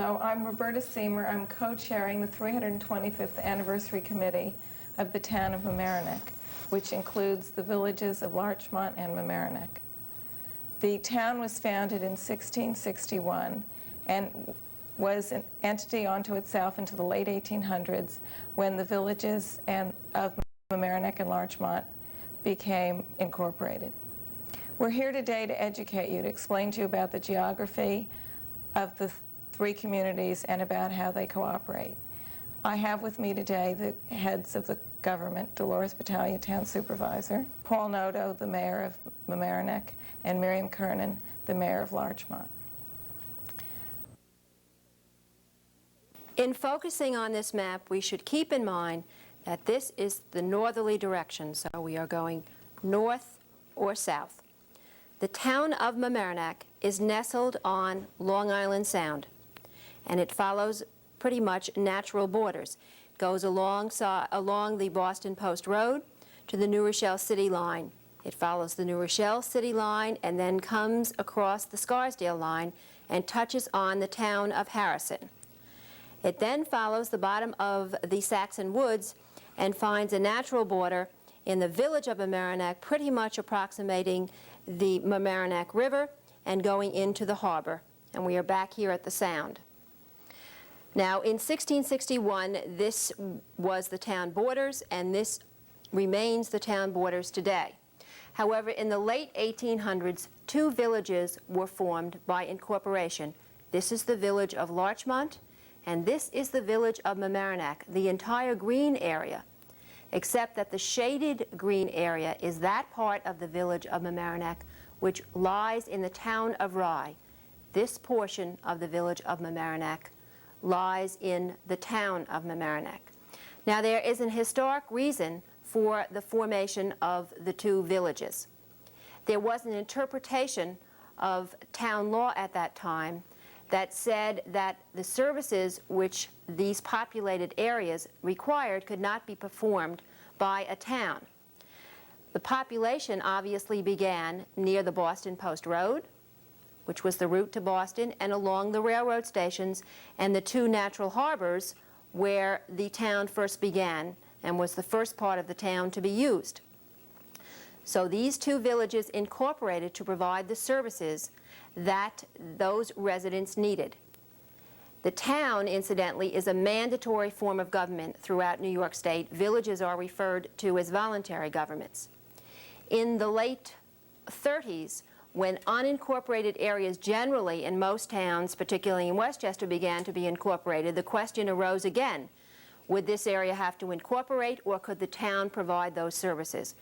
Hello, I'm Roberta Semer. I'm co-chairing the 325th Anniversary Committee of the town of Mamaroneck, which includes the villages of Larchmont and Mamaroneck. The town was founded in 1661 and was an entity unto itself into the late 1800s when the villages of Mamaroneck and Larchmont became incorporated. We're here today to educate you, to explain to you about the geography of the three communities and about how they cooperate. I have with me today the heads of the government, Dolores, Battalia, Town Supervisor, Paul Noto, the Mayor of Mamaroneck, and Miriam Curnin, the Mayor of Larchmont. In focusing on this map, we should keep in mind that this is the northerly direction, so we are going north or south. The town of Mamaroneck is nestled on Long Island Sound, and it follows pretty much natural borders. It goes along the Boston Post Road to the New Rochelle City line. It follows the New Rochelle City line and then comes across the Scarsdale line and touches on the town of Harrison. It then follows the bottom of the Saxon Woods and finds a natural border in the village of Mamaroneck, pretty much approximating the Mamaroneck River and going into the harbor. And we are back here at the Sound. Now, in 1661, this was the town borders, and this remains the town borders today. However, in the late 1800s, two villages were formed by incorporation. This is the village of Larchmont, and this is the village of Mamaroneck, the entire green area, except that the shaded green area is that part of the village of Mamaroneck which lies in the town of Rye. This portion of the village of Mamaroneck lies in the town of Mamaroneck. Now, there is an historic reason for the formation of the two villages. There was an interpretation of town law at that time that said that the services which these populated areas required could not be performed by a town. The population obviously began near the Boston Post Road, which was the route to Boston, and along the railroad stations and the two natural harbors where the town first began and was the first part of the town to be used. So these two villages incorporated to provide the services that those residents needed. The town, incidentally, is a mandatory form of government throughout New York State. Villages are referred to as voluntary governments. In the late 30s, when unincorporated areas generally in most towns, particularly in Westchester, began to be incorporated, the question arose again, would this area have to incorporate, or could the town provide those services?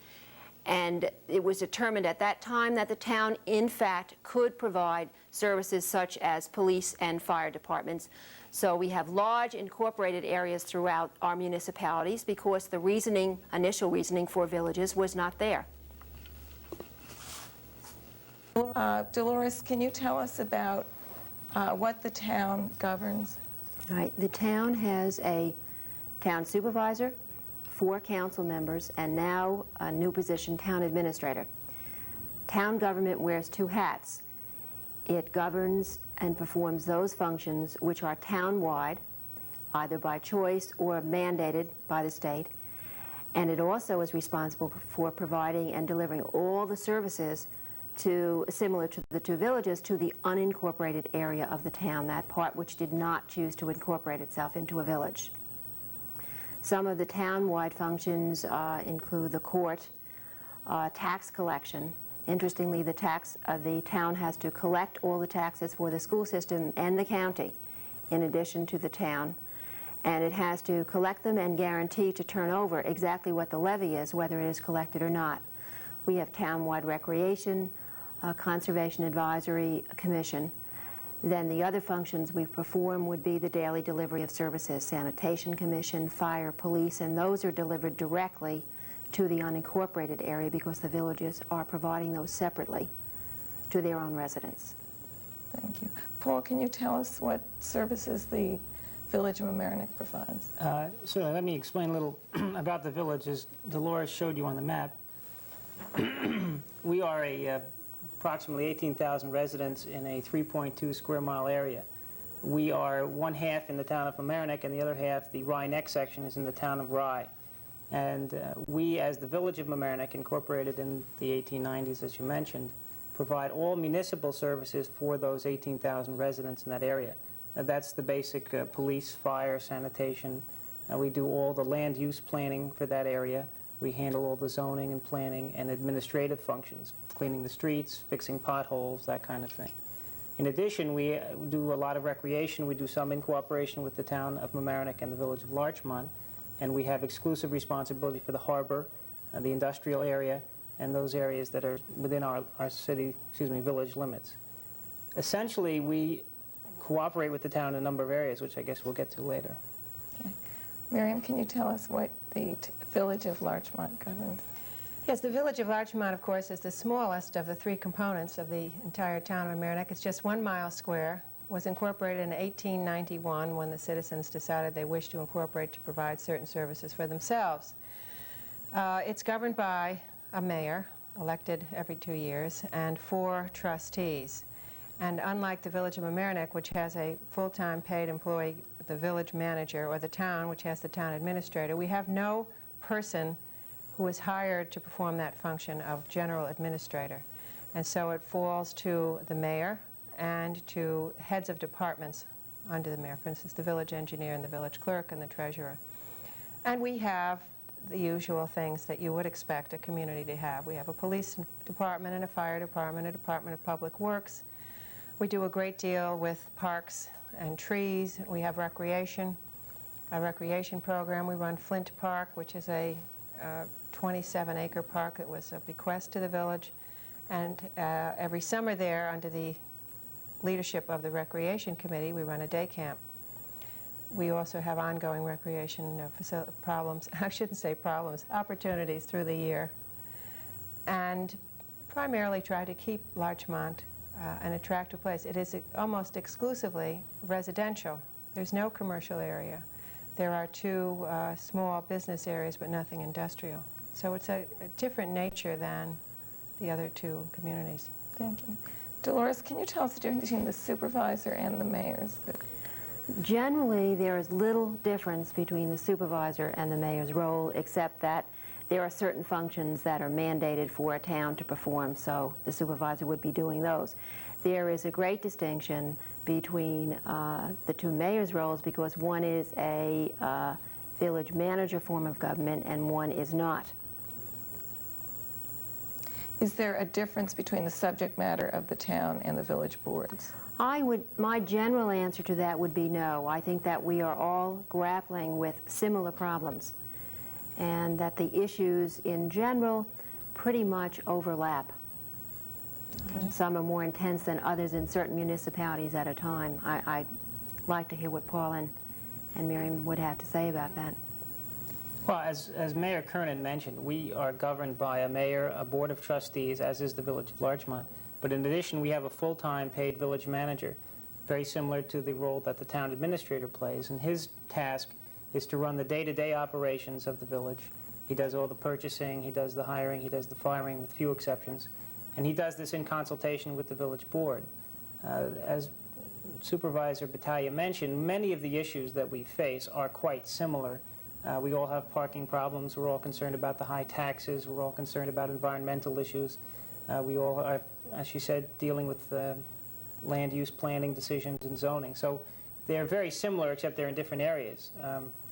And it was determined at that time that the town, in fact, could provide services such as police and fire departments. So we have large incorporated areas throughout our municipalities because the reasoning, initial reasoning for villages was not there. Dolores, can you tell us about what the town governs? All right. The town has a town supervisor, 4 council members, and now a new position, town administrator. Town government wears 2 hats. It governs and performs those functions which are town-wide, either by choice or mandated by the state, and it also is responsible for providing and delivering all the services similar to the two villages, to the unincorporated area of the town, that part which did not choose to incorporate itself into a village. Some of the town-wide functions include the court, tax collection. Interestingly, the town has to collect all the taxes for the school system and the county, in addition to the town, and it has to collect them and guarantee to turn over exactly what the levy is, whether it is collected or not. We have town-wide recreation, conservation advisory commission. Then the other functions we perform would be the daily delivery of services, sanitation commission, fire, police, and those are delivered directly to the unincorporated area because the villages are providing those separately to their own residents. Thank you. Paul, can you tell us what services the village of Mamaroneck provides? So let me explain a little about the village. As Dolores showed you on the map, we are approximately 18,000 residents in a 3.2 square mile area. We are one half in the town of Mamaroneck, and the other half, the Rye Neck section, is in the town of Rye. And we, as the village of Mamaroneck, incorporated in the 1890s, as you mentioned, provide all municipal services for those 18,000 residents in that area. That's the basic police, fire, sanitation. We do all the land use planning for that area. We handle all the zoning and planning and administrative functions, cleaning the streets, fixing potholes, that kind of thing. In addition, we do a lot of recreation. We do some in cooperation with the town of Mamaroneck and the village of Larchmont, and we have exclusive responsibility for the harbor, the industrial area, and those areas that are within our village limits. Essentially, we cooperate with the town in a number of areas, which I guess we'll get to later. Okay. Miriam, can you tell us what the village of Larchmont governs? Yes, the village of Larchmont, of course, is the smallest of the three components of the entire town of Mamaroneck. It's just 1 mile square. It was incorporated in 1891 when the citizens decided they wished to incorporate to provide certain services for themselves. It's governed by a mayor, elected every 2 years, and 4 trustees. And unlike the village of Mamaroneck, which has a full-time paid employee, the village manager, or the town, which has the town administrator, we have no person who is hired to perform that function of general administrator. And so it falls to the mayor and to heads of departments under the mayor, for instance, the village engineer and the village clerk and the treasurer. And we have the usual things that you would expect a community to have. We have a police department and a fire department, a department of public works. We do a great deal with parks and trees. We have recreation, a recreation program. We run Flint Park, which is a 27-acre park that was a bequest to the village. And every summer there, under the leadership of the Recreation Committee, we run a day camp. We also have ongoing recreation problems, I shouldn't say problems, opportunities through the year. And primarily try to keep Larchmont an attractive place. It is almost exclusively residential. There's no commercial area. There are 2 small business areas, but nothing industrial. So it's a different nature than the other 2 communities. Thank you. Dolores, can you tell us the difference between the supervisor and the mayors? Generally, there is little difference between the supervisor and the mayor's role, except that there are certain functions that are mandated for a town to perform, so the supervisor would be doing those. There is a great distinction between the 2 mayors' roles because one is a village manager form of government and one is not. Is there a difference between the subject matter of the town and the village boards? My general answer to that would be no. I think that we are all grappling with similar problems and that the issues in general pretty much overlap. Okay. Some are more intense than others in certain municipalities at a time. I'd like to hear what Paul and Miriam would have to say about that. Well, as Mayor Curnin mentioned, we are governed by a mayor, a board of trustees, as is the village of Larchmont. But in addition, we have a full-time paid village manager, very similar to the role that the town administrator plays. And his task is to run the day-to-day operations of the village. He does all the purchasing, he does the hiring, he does the firing, with few exceptions. And he does this in consultation with the village board. As Supervisor Battalia mentioned, many of the issues that we face are quite similar. We all have parking problems. We're all concerned about the high taxes. We're all concerned about environmental issues. We all are, as she said, dealing with land use planning decisions and zoning. So they're very similar, except they're in different areas.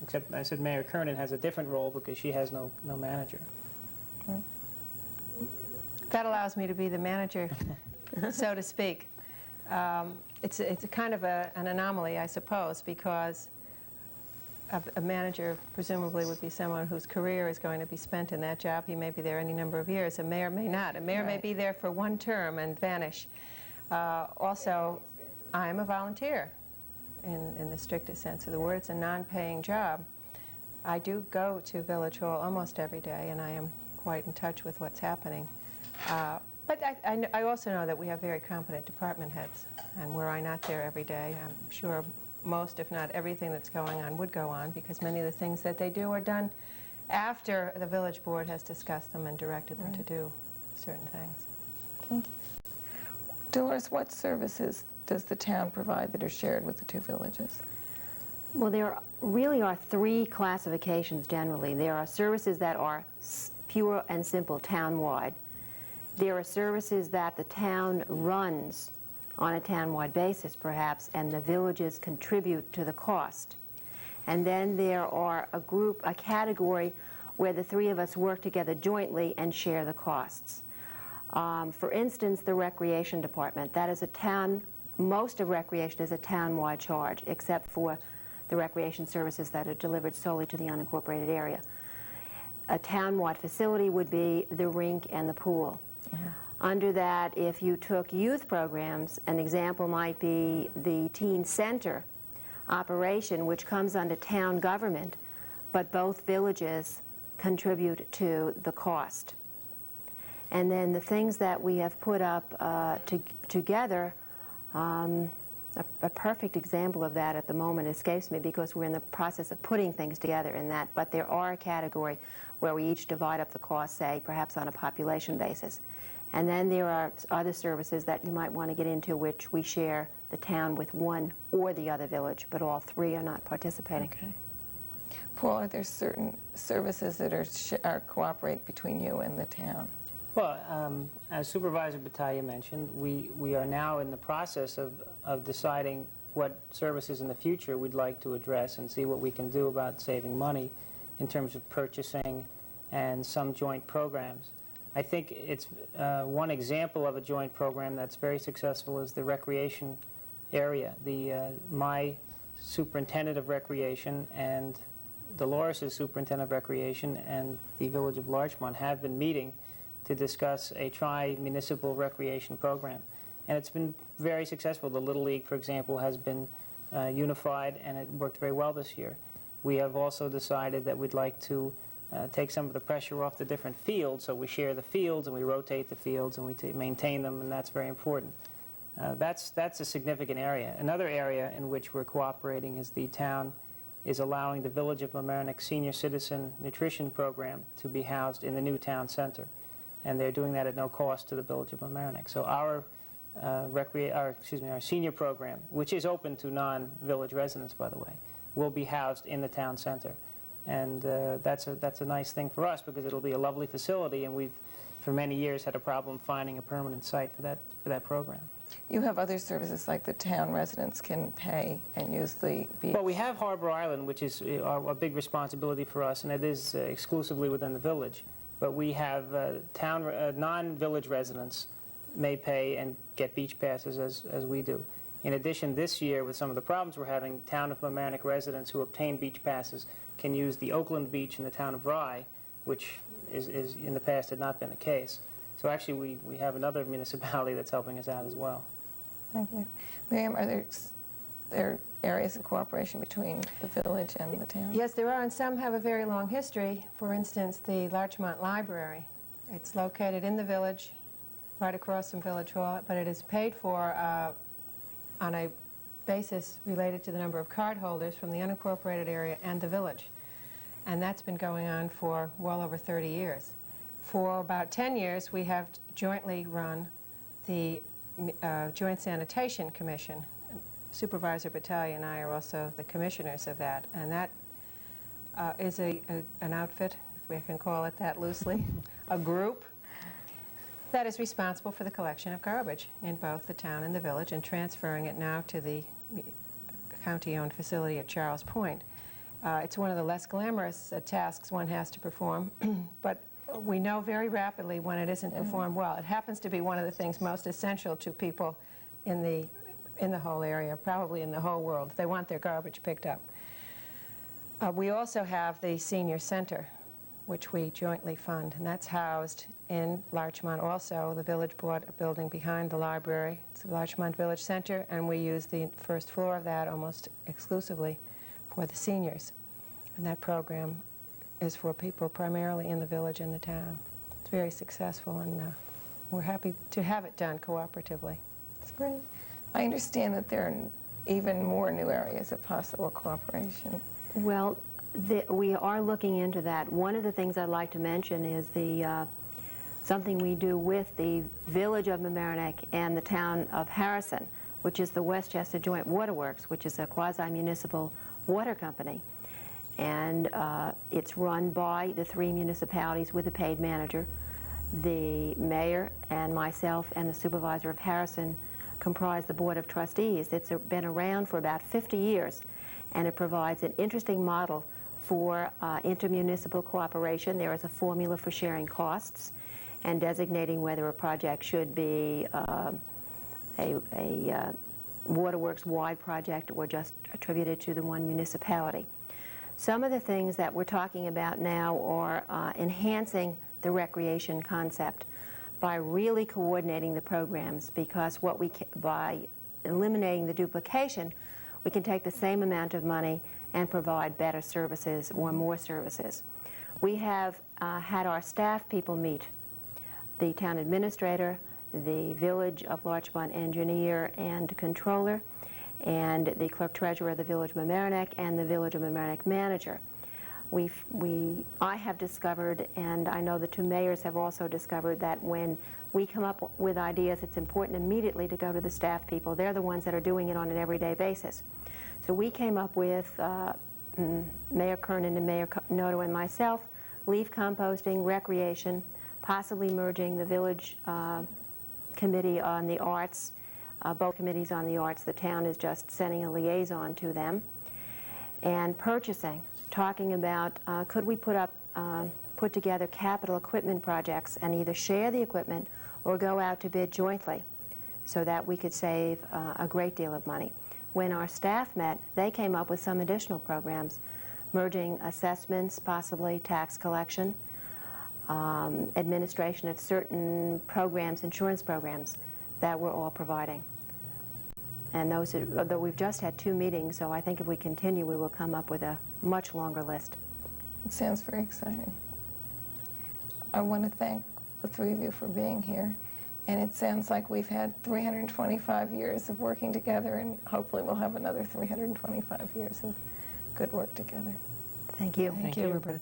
Except, I said, Mayor Curnin has a different role because she has no manager. That allows me to be the manager, so to speak. It's a kind of an anomaly, I suppose, because a manager presumably would be someone whose career is going to be spent in that job. He may be there any number of years. A mayor may not. A mayor may be there for 1 term and vanish. Also, I am a volunteer in the strictest sense of the word. It's a non-paying job. I do go to Village Hall almost every day, and I am quite in touch with what's happening. But I also know that we have very competent department heads, and were I not there every day, I'm sure most, if not everything that's going on would go on, because many of the things that they do are done after the village board has discussed them and directed them to do certain things. Thank you. Dolores, what services does the town provide that are shared with the two villages? Well, there really are three classifications generally. There are services that are pure and simple town-wide. There are services that the town runs on a town-wide basis, perhaps, and the villages contribute to the cost. And then there are a category where the three of us work together jointly and share the costs. For instance, the recreation department. That is a town, most of recreation is a town-wide charge, except for the recreation services that are delivered solely to the unincorporated area. A town-wide facility would be the rink and the pool. Under that, if you took youth programs, an example might be the teen center operation, which comes under town government, but both villages contribute to the cost. And then the things that we have put up together, a perfect example of that at the moment escapes me because we're in the process of putting things together in that, but there are a category where we each divide up the cost, say, perhaps on a population basis. And then there are other services that you might want to get into which we share the town with one or the other village, but all three are not participating. Okay. Paul, are there certain services that are cooperate between you and the town? Well, as Supervisor Battalia mentioned, we are now in the process of deciding what services in the future we'd like to address and see what we can do about saving money in terms of purchasing and some joint programs. I think it's one example of a joint program that's very successful is the recreation area. My superintendent of recreation and Dolores' superintendent of recreation and the village of Larchmont have been meeting to discuss a tri-municipal recreation program. And it's been very successful. The Little League, for example, has been unified, and it worked very well this year. We have also decided that we'd like to take some of the pressure off the different fields, so we share the fields and we rotate the fields and we maintain them, and that's very important. That's a significant area. Another area in which we're cooperating is the town is allowing the Village of Mamaroneck Senior Citizen Nutrition Program to be housed in the new town center, and they're doing that at no cost to the Village of Mamaroneck. So our senior program, which is open to non-village residents, by the way, will be housed in the town center. And that's a nice thing for us because it'll be a lovely facility, and we've for many years had a problem finding a permanent site for that program. You have other services like the town residents can pay and use the beach. Well, we have Harbor Island, which is a big responsibility for us, and it is exclusively within the village. But we have non-village residents may pay and get beach passes as we do. In addition, this year, with some of the problems we're having, town of Mamaroneck residents who obtain beach passes can use the Oakland Beach in the town of Rye, which is in the past had not been the case. So actually, we have another municipality that's helping us out as well. Thank you. Miriam, are there areas of cooperation between the village and the town? Yes, there are, and some have a very long history. For instance, the Larchmont Library. It's located in the village, right across from Village Hall, but it is paid for on a basis related to the number of card holders from the unincorporated area and the village. And that's been going on for well over 30 years. For about 10 years, we have jointly run the Joint Sanitation Commission. Supervisor Battalia and I are also the commissioners of that. And that is an outfit, if we can call it that loosely, a group that is responsible for the collection of garbage in both the town and the village and transferring it now to the county-owned facility at Charles Point. It's one of the less glamorous tasks one has to perform, but we know very rapidly when it isn't performed well. It happens to be one of the things most essential to people in the whole area, probably in the whole world. They want their garbage picked up. We also have the senior center, which we jointly fund, and that's housed in Larchmont also. The village bought a building behind the library. It's the Larchmont Village Center, and we use the first floor of that almost exclusively for the seniors. And that program is for people primarily in the village and the town. It's very successful, and we're happy to have it done cooperatively. That's great. I understand that there are even more new areas of possible cooperation. Well, we are looking into that. One of the things I'd like to mention is something we do with the village of Mamaroneck and the town of Harrison, which is the Westchester Joint Waterworks, which is a quasi-municipal water company. And it's run by the 3 municipalities with a paid manager. The mayor and myself and the supervisor of Harrison comprise the Board of Trustees. It's been around for about 50 years, and it provides an interesting model for intermunicipal cooperation. There is a formula for sharing costs and designating whether a project should be a waterworks-wide project or just attributed to the one municipality. Some of the things that we're talking about now are enhancing the recreation concept by really coordinating the programs, because by eliminating the duplication, we can take the same amount of money and provide better services or more services. We have had our staff people meet, the town administrator, the Village of Larchmont engineer and controller, and the clerk-treasurer of the Village of Mamaroneck and the Village of Mamaroneck manager. I have discovered, and I know the 2 mayors have also discovered, that when we come up with ideas, it's important immediately to go to the staff people. They're the ones that are doing it on an everyday basis. So we came up with, Mayor Curnin and Mayor Noto and myself, leaf composting, recreation, possibly merging the village committee on the arts, both committees on the arts. The town is just sending a liaison to them. And purchasing, talking about could we put together capital equipment projects and either share the equipment or go out to bid jointly so that we could save a great deal of money. When our staff met, they came up with some additional programs, merging assessments, possibly tax collection, administration of certain programs, insurance programs that we're all providing. And those, though we've just had 2 meetings, so I think if we continue, we will come up with a much longer list. It sounds very exciting. I want to thank the 3 of you for being here. And it sounds like we've had 325 years of working together, and hopefully we'll have another 325 years of good work together. Thank you. Thank you, Roberta.